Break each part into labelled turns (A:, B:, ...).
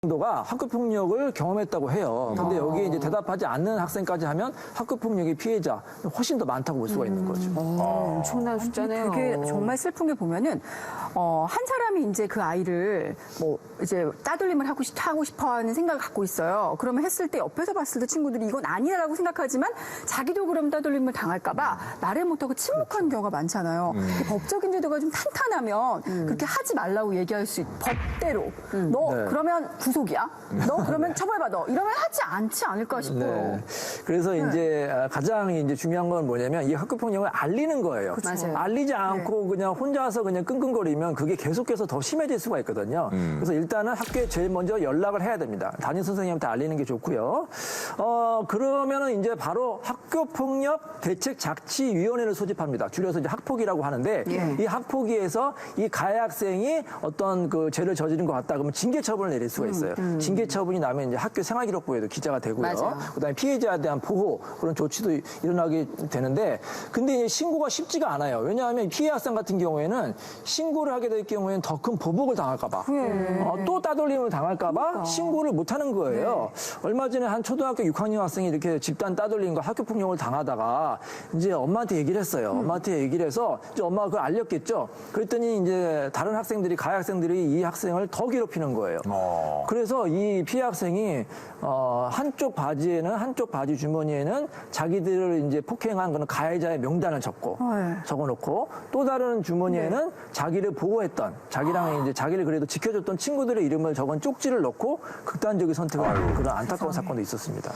A: 정도가 학교폭력을 경험했다고 해요. 근데 여기에 이제 대답하지 않는 학생까지 하면 학교폭력의 피해자 훨씬 더 많다고 볼 수가 있는 거죠.
B: 엄청난 숫자네요.
C: 그게 정말 슬픈 게 보면은 한 사람이 이제 그 아이를 뭐 이제 따돌림을 하고 싶어 하는 생각을 갖고 있어요. 그러면 했을 때 옆에서 봤을 때 친구들이 이건 아니라고 생각하지만 자기도 그럼 따돌림을 당할까봐 말을 못하고 침묵하는 경우가 많잖아요. 법적인 제도가 좀 탄탄하면 그렇게 하지 말라고 얘기할 수 있고 법대로 너
A: 네.
C: 그러면 구속이야. 너 그러면 처벌받아. 이러면 하지 않지 않을까 싶어요.
A: 네. 그래서 이제 가장 이제 중요한 건 뭐냐면 이 학교폭력을 알리는 거예요.
C: 맞아요.
A: 알리지 않고 그냥 혼자서 그냥 끙끙거리면 그게 계속해서 더 심해질 수가 있거든요. 그래서 일단은 학교에 제일 먼저 연락을 해야 됩니다. 담임 선생님한테 알리는 게 좋고요. 그러면은 이제 바로 학교폭력 대책자치위원회를 소집합니다. 줄여서 이제 학폭이라고 하는데 이 학폭위에서 이 가해 학생이 어떤 그 죄를 저지른 것 같다 그러면 징계 처분을 내릴 수가 있어요. 징계 처분이 나면 이제 학교 생활기록부에도 기재가 되고요.
C: 맞아요.
A: 그다음에 피해자에 대한 보호 그런 조치도 일어나게 되는데 근데 이제 신고가 쉽지가 않아요. 왜냐하면 피해 학생 같은 경우에는 신고를 하게 될 경우에는 더 큰 보복을 당할까봐 또 따돌림을 당할까봐 신고를 못하는 거예요. 얼마 전에 한 초등학교 6학년 학생이 이렇게 집단 따돌림과 학교폭력을 당하다가 이제 엄마한테 얘기를 했어요. 엄마한테 얘기를 해서 이제 엄마가 그걸 알렸겠죠. 그랬더니 이제 다른 학생들이 가해 학생들이 이 학생을 더 괴롭히는 거예요. 그래서 이 피해 학생이 한쪽 바지에는 한쪽 바지 주머니에는 자기들을 이제 폭행한 그런 가해자의 명단을 적어놓고 또 다른 주머니에는 자기를 보호했던 자기랑 이제 자기를 그래도 지켜줬던 친구들의 이름을 적은 쪽지를 넣고 극단적인 선택을 하는 그런 안타까운 사건도 있었습니다.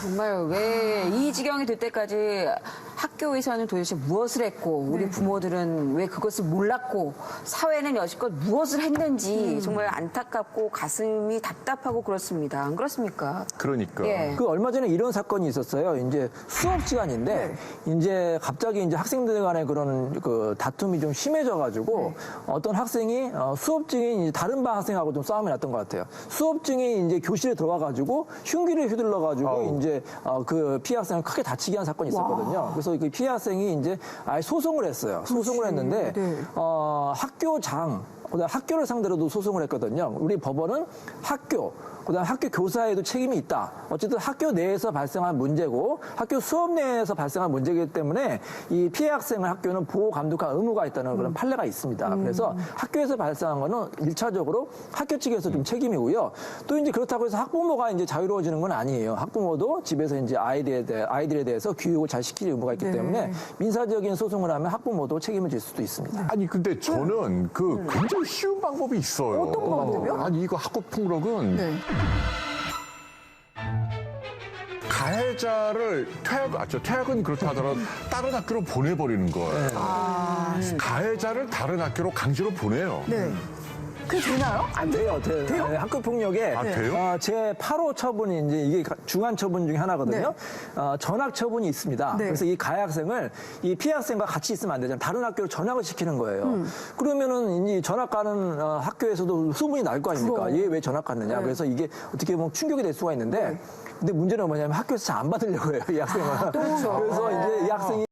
B: 정말 왜 이 지경이 될 때까지 학교에서는 도대체 무엇을 했고 우리 부모들은 왜 그것을 몰랐고 사회는 여지껏 무엇을 했는지 정말 안타깝고 가슴이 답답하고 그렇습니다. 안 그렇습니까?
D: 그러니까.
B: 예.
A: 그 얼마 전에 이런 사건이 있었어요. 이제 수업 시간인데 이제 갑자기 이제 학생들 간의 그런 그 다툼이 좀 심해져가지고 어떤 학생이 수업 중에 이제 다른 반 학생하고 좀 싸움이 났던 것 같아요. 수업 중에 이제 교실에 들어와가지고 흉기를 휘둘러가지고 이제 그 피해 학생을 크게 다치게 한 사건이 있었거든요. 그래서 그 피해 학생이 이제 아예 소송을 했어요. 소송을 했는데 학교장 그다음 학교를 상대로도 소송을 했거든요. 우리 법원은 그다음 학교 교사에도 책임이 있다. 어쨌든 학교 내에서 발생한 문제고 학교 수업 내에서 발생한 문제이기 때문에 이 피해 학생을 학교는 보호 감독할 의무가 있다는 그런 판례가 있습니다. 그래서 학교에서 발생한 거는 1차적으로 학교 측에서 좀 책임이고요. 또 이제 그렇다고 해서 학부모가 이제 자유로워지는 건 아니에요. 학부모도 집에서 이제 아이들에 대해서 교육을 잘 시킬 의무가 있기 때문에 민사적인 소송을 하면 학부모도 책임을 질 수도 있습니다.
D: 아니 근데 저는 그 굉장히 쉬운 방법이 있어요.
C: 어떤 방법이요?
D: 아니 이거 학교폭력은 가해자를 퇴학은 그렇다 하더라도 다른 학교로 보내버리는 거예요. 가해자를 다른 학교로 강제로 보내요.
C: 그게 되나요?
A: 안 돼요. 돼요? 학교 폭력에
D: 돼요?
A: 제 8호 처분이 이제 이게 중한 처분 중에 하나거든요. 전학 처분이 있습니다. 그래서 이 가해 학생을 이 피해 학생과 같이 있으면 안 되잖아요. 다른 학교로 전학을 시키는 거예요. 그러면은 이 전학 가는 학교에서도 소문이 날 거 아닙니까? 얘 왜 전학 갔느냐? 그래서 이게 어떻게 보면 충격이 될 수가 있는데 근데 문제는 뭐냐면 학교에서 잘 안 받으려고 해요. 이 학생은. 그래서 이제 이 학생이